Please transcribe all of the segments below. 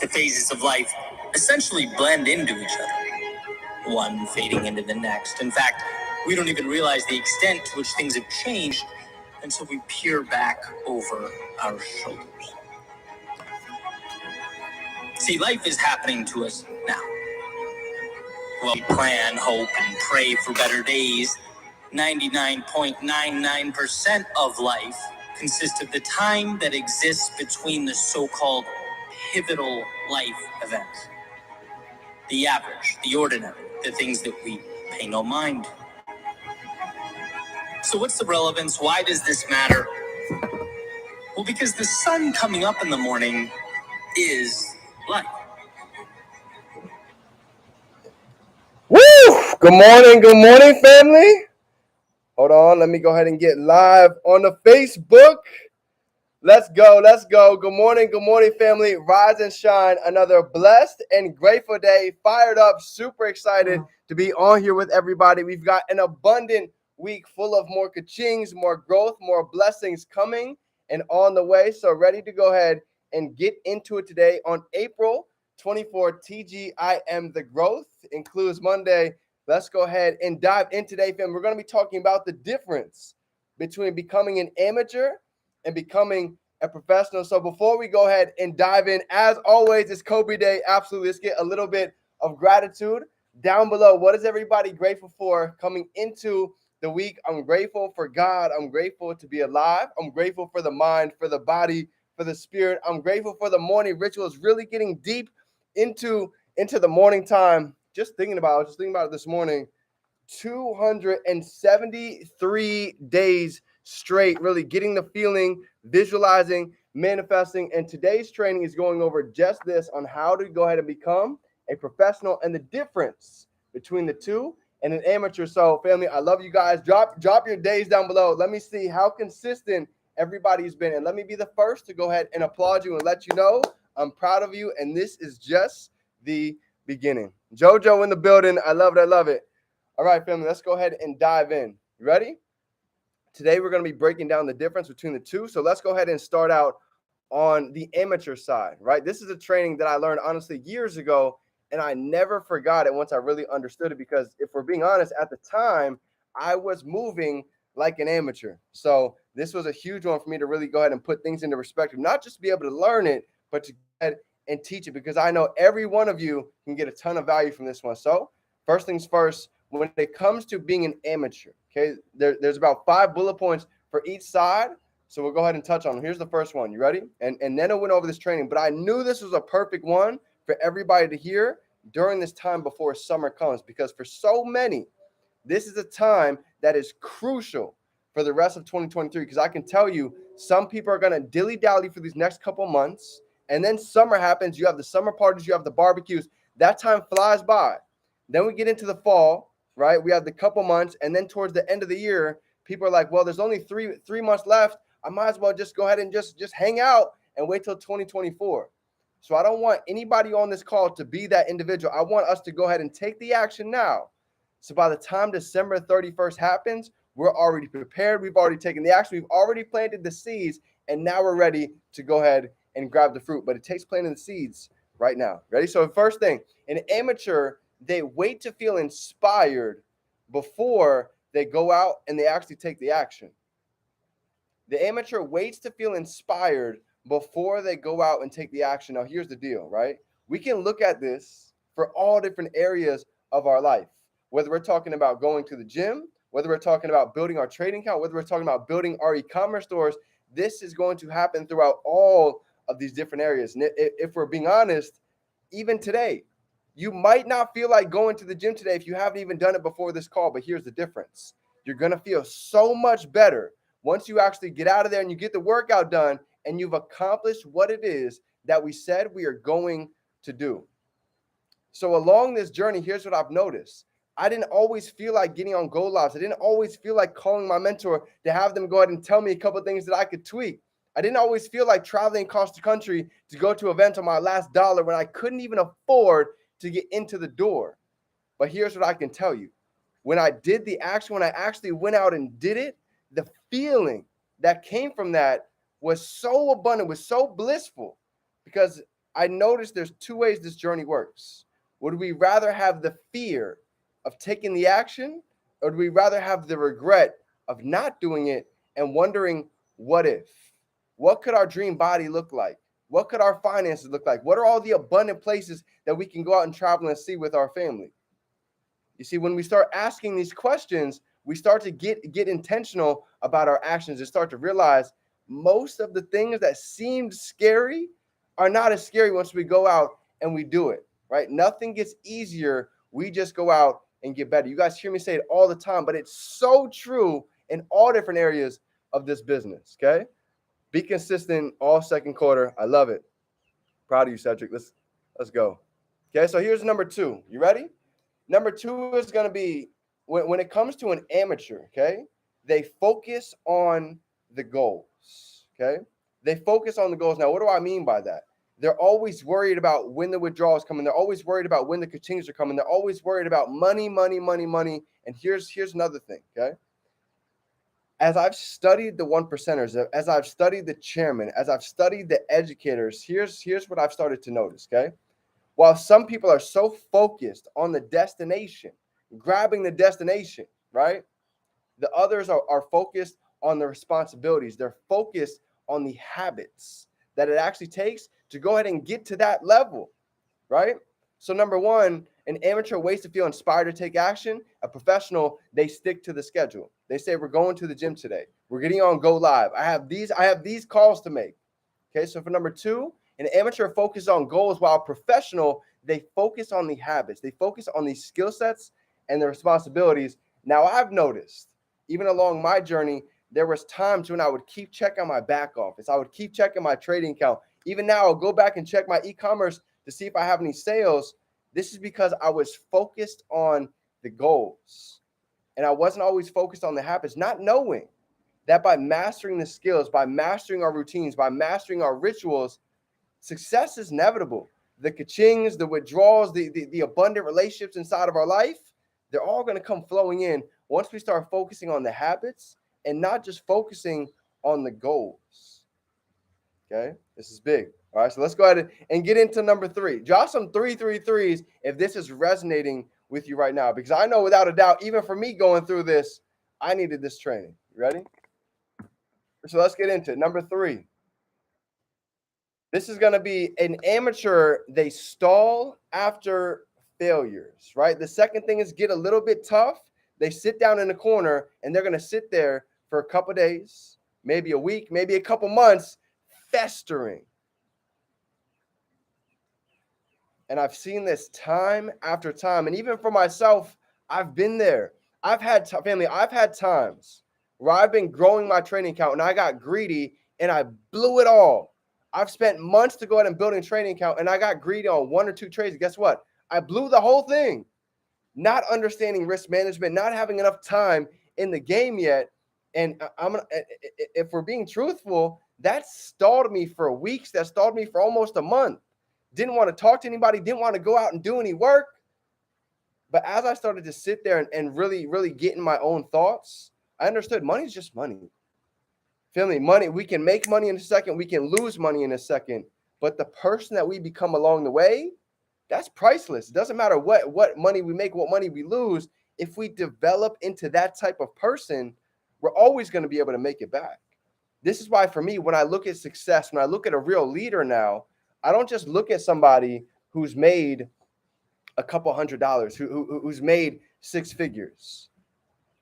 The phases of life essentially blend into each other, one fading into the next. In fact, we don't even realize the extent to which things have changed until we peer back over our shoulders. See, life is happening to us now. While we plan, hope, and pray for better days, 99.99% of life consists of the time that exists between the so-called pivotal life events. The average, the ordinary, the things that we pay no mind to. So what's the relevance? Why does this matter? Well, because the sun coming up in the morning is life. Woo! Good morning, family. Hold on, let me go ahead and get live on the Facebook. Let's go. Good morning, family. Rise and shine. Another blessed and grateful day. Fired up, super excited to be on here with everybody. We've got an abundant week full of more ka-chings, more growth, more blessings coming and on the way. So ready to go ahead and get into it today on April 24th. TGIM The Growth includes Monday. Let's go ahead and dive in today, fam. We're going to be talking about the difference between becoming an amateur and becoming a professional. So before we go ahead and dive in, as always, it's Kobe Day. Absolutely. Let's get a little bit of gratitude down below. What is everybody grateful for coming into the week? I'm grateful for God. I'm grateful to be alive. I'm grateful for the mind, for the body, for the spirit. I'm grateful for the morning rituals, really getting deep into the morning time. Just thinking about it this morning. 273 days straight, really getting the feeling, visualizing, manifesting. And today's training is going over just this on how to go ahead and become a professional and the difference between the two and an amateur. So family, I love you guys. Drop your days down below. Let me see how consistent everybody's been. And let me be the first to go ahead and applaud you and let you know I'm proud of you. And this is just the beginning. JoJo in the building. I love it. All right, family, let's go ahead and dive in. You ready? Today, we're going to be breaking down the difference between the two. So let's go ahead and start out on the amateur side, right? This is a training that I learned, honestly, years ago, and I never forgot it once I really understood it, because if we're being honest, at the time, I was moving like an amateur. So this was a huge one for me to really go ahead and put things into perspective, not just be able to learn it, but to go ahead and teach it, because I know every one of you can get a ton of value from this one. So first things first, when it comes to being an amateur, okay, there's about 5 bullet points for each side. So we'll go ahead and touch on them. Here's the first one. You ready? And Nena went over this training, but I knew this was a perfect one for everybody to hear during this time before summer comes, because for so many, this is a time that is crucial for the rest of 2023. Because I can tell you, some people are going to dilly-dally for these next couple months, and then summer happens. You have the summer parties, you have the barbecues. That time flies by. Then we get into the fall, right? We have the couple months, and then towards the end of the year, people are like, well, there's only three months left. I might as well just go ahead and just hang out and wait till 2024. So I don't want anybody on this call to be that individual. I want us to go ahead and take the action now. So by the time December 31st happens, we're already prepared. We've already taken the action. We've already planted the seeds, and now we're ready to go ahead and grab the fruit. But it takes planting the seeds right now. Ready? So the first thing, an amateur, they wait to feel inspired before they go out and they actually take the action. The amateur waits to feel inspired before they go out and take the action. Now, here's the deal, right? We can look at this for all different areas of our life, whether we're talking about going to the gym, whether we're talking about building our trading account, whether we're talking about building our e-commerce stores. This is going to happen throughout all of these different areas. And if we're being honest, even today, you might not feel like going to the gym today if you haven't even done it before this call, but here's the difference. You're going to feel so much better once you actually get out of there and you get the workout done and you've accomplished what it is that we said we are going to do. So along this journey, here's what I've noticed. I didn't always feel like getting on Go Lives. I didn't always feel like calling my mentor to have them go ahead and tell me a couple of things that I could tweak. I didn't always feel like traveling across the country to go to events on my last dollar when I couldn't even afford to get into the door. But here's what I can tell you. When I did the action, when I actually went out and did it, the feeling that came from that was so abundant, was so blissful, because I noticed there's two ways this journey works. Would we rather have the fear of taking the action, or would we rather have the regret of not doing it and wondering, what if? What could our dream body look like? What could our finances look like? What are all the abundant places that we can go out and travel and see with our family? You see, when we start asking these questions, we start to get intentional about our actions and start to realize most of the things that seemed scary are not as scary once we go out and we do it, right? Nothing gets easier. We just go out and get better. You guys hear me say it all the time, but it's so true in all different areas of this business, okay? Be consistent all second quarter. I love it. Proud of you, Cedric. Let's go. Okay, so here's number 2. You ready? Number 2 is going to be when it comes to an amateur, okay? They focus on the goals, okay? They focus on the goals. Now, what do I mean by that? They're always worried about when the withdrawals coming. They're always worried about when the continues are coming. They're always worried about money. And here's another thing, okay? As I've studied the one percenters, as I've studied the chairman, as I've studied the educators, here's what I've started to notice, okay? While some people are so focused on the destination, grabbing the destination, right? The others are focused on the responsibilities. They're focused on the habits that it actually takes to go ahead and get to that level, right? So number 1, an amateur waits to feel inspired to take action. A professional, they stick to the schedule. They say, we're going to the gym today. We're getting on Go Live. I have these calls to make. Okay, so for number 2, an amateur focuses on goals, while a professional, they focus on the habits. They focus on the skill sets and the responsibilities. Now, I've noticed, even along my journey, there was times when I would keep checking my back office. I would keep checking my trading account. Even now, I'll go back and check my e-commerce to see if I have any sales. This is because I was focused on the goals. And I wasn't always focused on the habits, not knowing that by mastering the skills, by mastering our routines, by mastering our rituals, success is inevitable. The ka-chings, the withdrawals, the abundant relationships inside of our life, they're all going to come flowing in once we start focusing on the habits and not just focusing on the goals. Okay, this is big. All right, so let's go ahead and get into number 3. Drop some 333s if this is resonating with you right now, because I know without a doubt, even for me going through this, I needed this training. You ready? So let's get into it. Number 3. This is going to be an amateur. They stall after failures, right? The second thing is get a little bit tough. They sit down in the corner and they're going to sit there for a couple of days, maybe a week, maybe a couple months, festering. And I've seen this time after time. And even for myself, I've been there. I've had times where I've been growing my trading account and I got greedy and I blew it all. I've spent months to go ahead and build a trading account and I got greedy on 1 or 2 trades. Guess what? I blew the whole thing. Not understanding risk management, not having enough time in the game yet. And if we're being truthful, that stalled me for weeks. That stalled me for almost a month. Didn't want to talk to anybody, didn't want to go out and do any work. But as I started to sit there and really, really get in my own thoughts, I understood money is just money. Feel me? Money, we can make money in a second, we can lose money in a second. But the person that we become along the way, that's priceless. It doesn't matter what money we make, what money we lose. If we develop into that type of person, we're always going to be able to make it back. This is why for me, when I look at success, when I look at a real leader now, I don't just look at somebody who's made a couple $100, who's made 6 figures.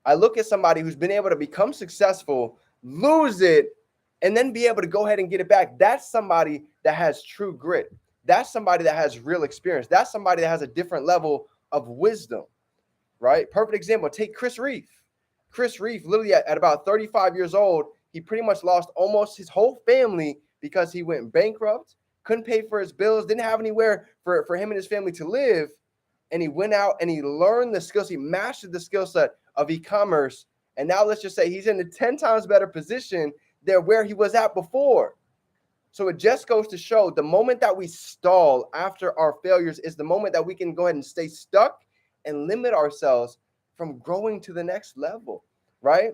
I look at somebody who's been able to become successful, lose it, and then be able to go ahead and get it back. That's somebody that has true grit. That's somebody that has real experience. That's somebody that has a different level of wisdom, right? Perfect example, take Chris Reef. Chris Reef, literally at about 35 years old, he pretty much lost almost his whole family because he went bankrupt, couldn't pay for his bills, didn't have anywhere for him and his family to live. And he went out and he learned the skills. He mastered the skill set of e-commerce. And now let's just say he's in a 10 times better position than where he was at before. So it just goes to show the moment that we stall after our failures is the moment that we can go ahead and stay stuck and limit ourselves from growing to the next level, right?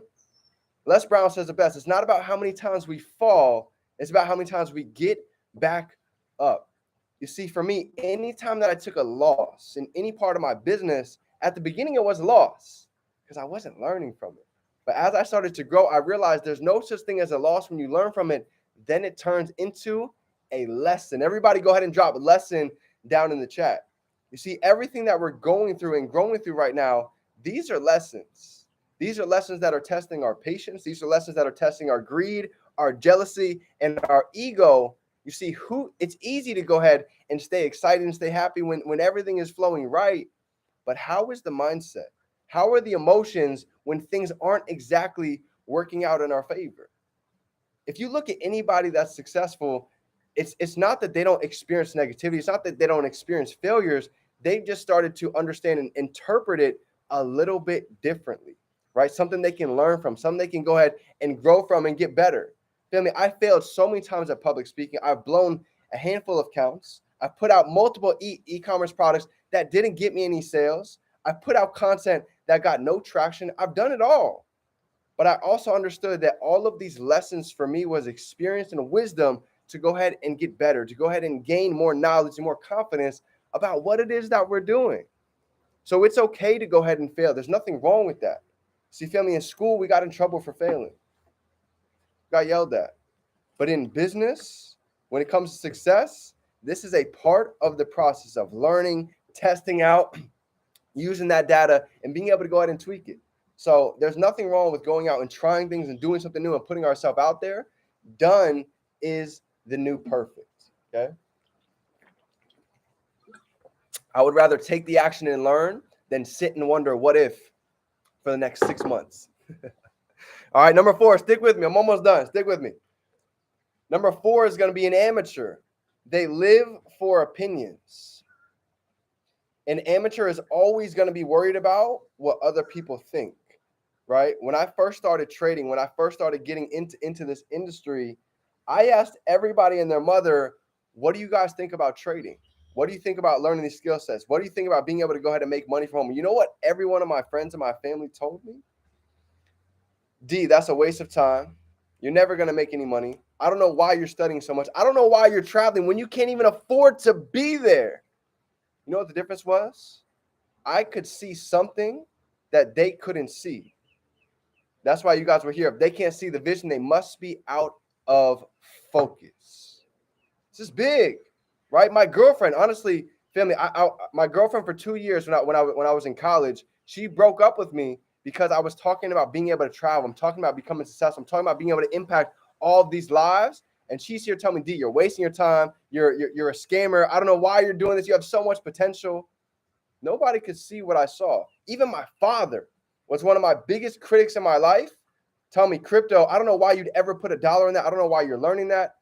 Les Brown says it best. It's not about how many times we fall. It's about how many times we get back up. You see, for me, anytime that I took a loss in any part of my business, at the beginning it was a loss because I wasn't learning from it. But as I started to grow, I realized there's no such thing as a loss when you learn from it. Then it turns into a lesson. Everybody go ahead and drop a lesson down in the chat. You see, everything that we're going through and growing through right now, these are lessons. These are lessons that are testing our patience. These are lessons that are testing our greed, our jealousy, and our ego. You see, it's easy to go ahead and stay excited and stay happy when everything is flowing right. But how is the mindset? How are the emotions when things aren't exactly working out in our favor? If you look at anybody that's successful, it's not that they don't experience negativity. It's not that they don't experience failures. They've just started to understand and interpret it a little bit differently, right? Something they can learn from, something they can go ahead and grow from and get better. Family, I failed so many times at public speaking. I've blown a handful of accounts. I've put out multiple e-commerce products that didn't get me any sales. I put out content that got no traction. I've done it all. But I also understood that all of these lessons for me was experience and wisdom to go ahead and get better, to go ahead and gain more knowledge and more confidence about what it is that we're doing. So it's okay to go ahead and fail. There's nothing wrong with that. See, family, in school, we got in trouble for failing. Got yelled at. But in business, when it comes to success, this is a part of the process of learning, testing out, using that data, and being able to go ahead and tweak it. So there's nothing wrong with going out and trying things and doing something new and putting ourselves out there. Done is the new perfect, okay? I would rather take the action and learn than sit and wonder what if for the next 6 months. All right, number 4, stick with me. I'm almost done. Stick with me. Number 4 is going to be an amateur. They live for opinions. An amateur is always going to be worried about what other people think, right? When I first started trading, when I first started getting into this industry, I asked everybody and their mother, what do you guys think about trading? What do you think about learning these skill sets? What do you think about being able to go ahead and make money from home? You know what every one of my friends and my family told me? D, that's a waste of time. You're never going to make any money. I don't know why you're studying so much. I don't know why you're traveling when you can't even afford to be there. You know what the difference was? I could see something that they couldn't see. That's why you guys were here. If they can't see the vision, they must be out of focus. This is big, right? My girlfriend, honestly, family, my girlfriend for 2 years when I was in college, she broke up with me because I was talking about being able to travel. I'm talking about becoming successful. I'm talking about being able to impact all of these lives. And she's here telling me, D, you're wasting your time. You're a scammer. I don't know why you're doing this. You have so much potential. Nobody could see what I saw. Even my father was one of my biggest critics in my life. Tell me, crypto, I don't know why you'd ever put $1 in that. I don't know why you're learning that.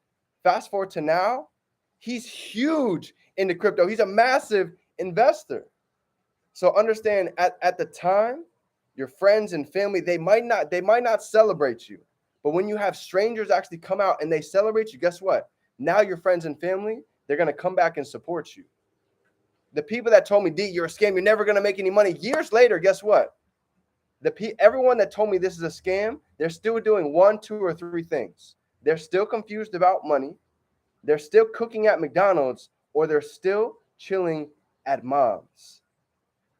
Fast forward to now, he's huge into crypto. He's a massive investor. So understand at the time, your friends and family, they might not celebrate you. But when you have strangers actually come out and they celebrate you, guess what? Now your friends and family, they're going to come back and support you. The people that told me, D, you're a scam, you're never going to make any money. Years later, guess what? Everyone that told me this is a scam, they're still doing 1, 2, or 3 things. They're still confused about money. They're still cooking at McDonald's, or they're still chilling at mom's.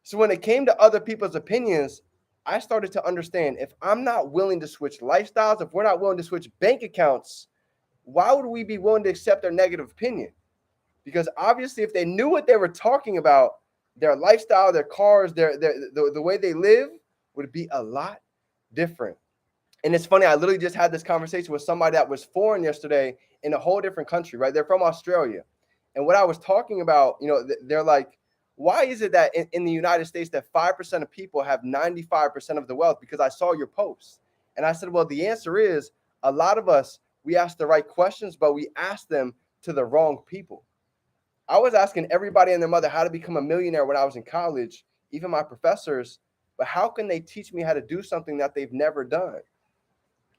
So when it came to other people's opinions, I started to understand if I'm not willing to switch lifestyles, if we're not willing to switch bank accounts, why would we be willing to accept their negative opinion? Because obviously, if they knew what they were talking about, their lifestyle, their cars, the way they live would be a lot different. And it's funny, I literally just had this conversation with somebody that was foreign yesterday in a whole different country, right? They're from Australia. And what I was talking about, they're like, why is it that in the United States that 5% of people have 95% of the wealth? Because I saw your post. And I said, well, the answer is a lot of us, we ask the right questions, but we ask them to the wrong people. I was asking everybody and their mother how to become a millionaire when I was in college, even my professors, but how can they teach me how to do something that they've never done?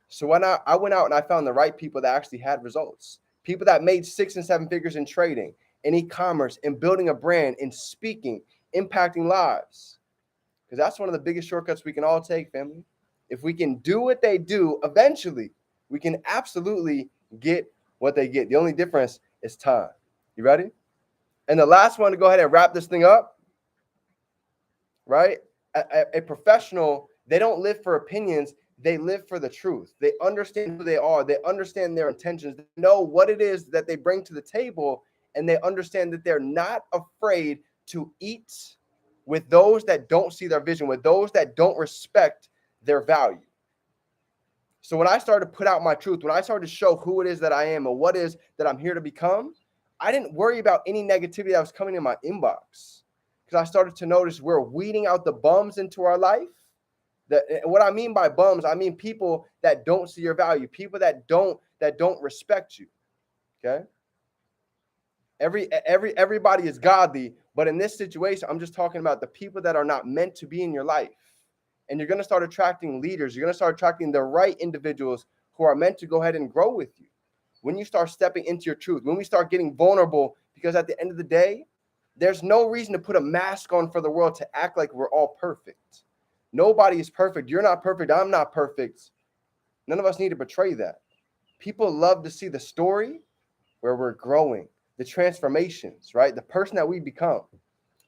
So when I went out and I found the right people that actually had results, people that made 6 and 7 figures in trading, in e-commerce, in building a brand, in speaking, impacting lives. Because that's one of the biggest shortcuts we can all take, family. If we can do what they do, eventually we can absolutely get what they get. The only difference is time. You ready? And the last one to go ahead and wrap this thing up, right? A professional, they don't live for opinions. They live for the truth. They understand who they are. They understand their intentions. They know what it is that they bring to the table, and they understand that they're not afraid to eat with those that don't see their vision, with those that don't respect their value. So when I started to put out my truth, when I started to show who it is that I am and what it is that I'm here to become, I didn't worry about any negativity that was coming in my inbox, because I started to notice we're weeding out the bums into our life. What I mean by bums, I mean people that don't see your value, people that don't respect you. Okay. Everybody is godly, but in this situation, I'm just talking about the people that are not meant to be in your life. And you're going to start attracting leaders. You're going to start attracting the right individuals who are meant to go ahead and grow with you. When you start stepping into your truth, when we start getting vulnerable, because at the end of the day, there's no reason to put a mask on for the world to act like we're all perfect. Nobody is perfect. You're not perfect. I'm not perfect. None of us need to betray that. People love to see the story where we're growing, the transformations, right? The person that we become.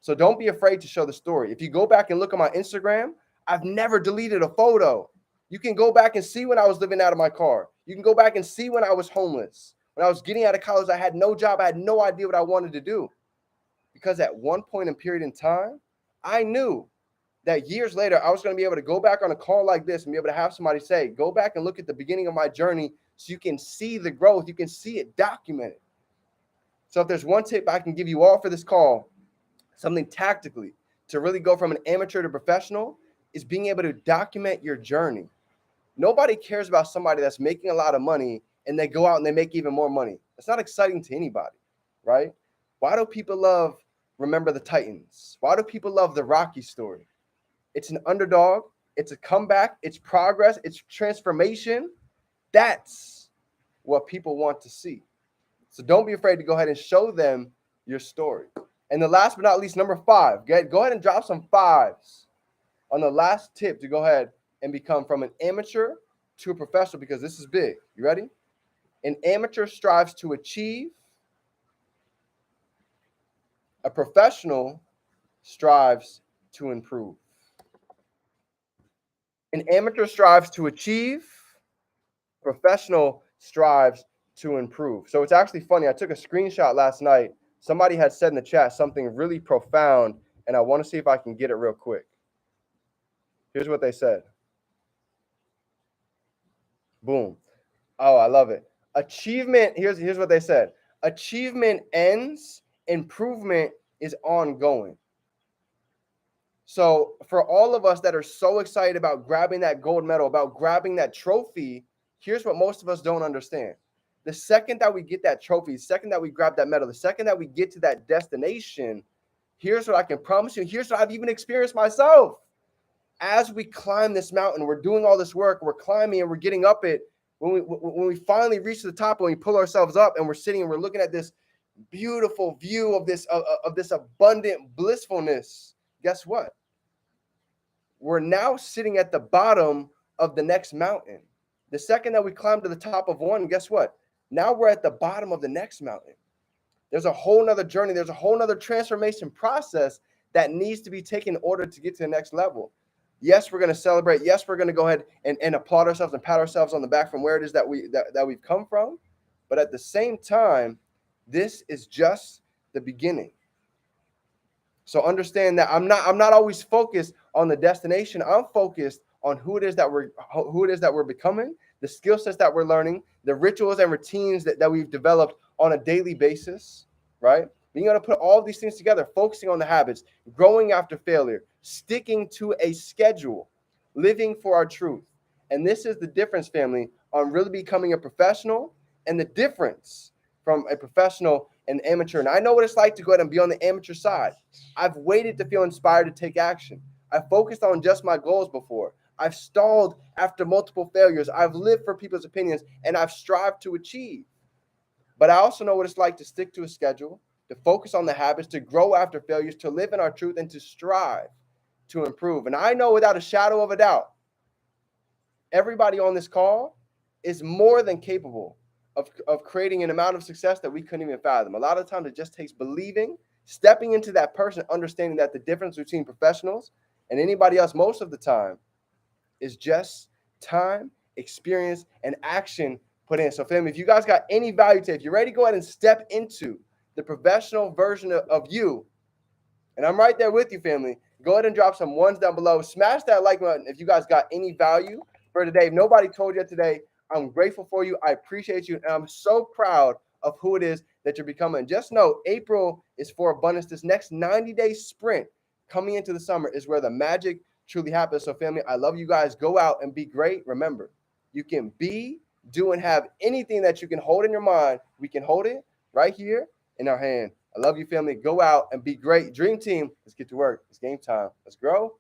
So don't be afraid to show the story. If you go back and look at my Instagram, I've never deleted a photo. You can go back and see when I was living out of my car. You can go back and see when I was homeless. When I was getting out of college, I had no job. I had no idea what I wanted to do. Because at one point in period in time, I knew that years later, I was going to be able to go back on a call like this and be able to have somebody say, go back and look at the beginning of my journey so you can see the growth. You can see it documented. So if there's one tip I can give you all for this call, something tactically to really go from an amateur to professional, is being able to document your journey. Nobody cares about somebody that's making a lot of money and they go out and they make even more money. It's not exciting to anybody, right? Why do people love Remember the Titans? Why do people love the Rocky story? It's an underdog. It's a comeback. It's progress. It's transformation. That's what people want to see. So don't be afraid to go ahead and show them your story. And the last but not least, number 5, go ahead and drop some 5s on the last tip to go ahead and become from an amateur to a professional, because this is big. You ready? An amateur strives to achieve. A professional strives to improve. An amateur strives to achieve. Professional strives to improve. So it's actually funny. I took a screenshot last night. Somebody had said in the chat something really profound, and I want to see if I can get it real quick. Here's what they said. Boom. Oh, I love it. Achievement. Here's what they said. Achievement ends. Improvement is ongoing. So for all of us that are so excited about grabbing that gold medal, about grabbing that trophy, here's what most of us don't understand. The second that we get that trophy, the second that we grab that medal, the second that we get to that destination, here's what I can promise you. Here's what I've even experienced myself. As we climb this mountain, we're doing all this work, we're climbing and we're getting up it. When we finally reach the top and we pull ourselves up and we're sitting and we're looking at this beautiful view of this abundant blissfulness, guess what? We're now sitting at the bottom of the next mountain. The second that we climb to the top of one, guess what? Now we're at the bottom of the next mountain. There's a whole nother journey. There's a whole nother transformation process that needs to be taken in order to get to the next level. Yes, we're going to celebrate. Yes, we're going to go ahead and applaud ourselves and pat ourselves on the back from where it is that we've come from. But at the same time, this is just the beginning. So understand that I'm not always focused on the destination. I'm focused on who it is that we're becoming, the skill sets that we're learning, the rituals and routines that we've developed on a daily basis, right? Being able to put all of these things together, focusing on the habits, growing after failure, sticking to a schedule, living for our truth. And this is the difference, family, on really becoming a professional, and the difference from a professional and amateur. And I know what it's like to go ahead and be on the amateur side. I've waited to feel inspired to take action. I focused on just my goals before. I've stalled after multiple failures. I've lived for people's opinions, and I've strived to achieve. But I also know what it's like to stick to a schedule, to focus on the habits, to grow after failures, to live in our truth, and to strive to improve. And I know without a shadow of a doubt, everybody on this call is more than capable of creating an amount of success that we couldn't even fathom. A lot of times it just takes believing, stepping into that person, understanding that the difference between professionals and anybody else most of the time is just time, experience, and action put in. So, family, if you guys got any value today, if you're ready to go ahead and step into the professional version of you, and I'm right there with you, family, go ahead and drop some ones down below. Smash that like button if you guys got any value for today. If nobody told you today, I'm grateful for you. I appreciate you. And I'm so proud of who it is that you're becoming. Just know April is for abundance. This next 90-day sprint coming into the summer is where the magic truly happens. So, family, I love you guys. Go out and be great. Remember, you can be, do, and have anything that you can hold in your mind. We can hold it right here in our hand. I love you, family. Go out and be great. Dream team, let's get to work. It's game time. Let's grow.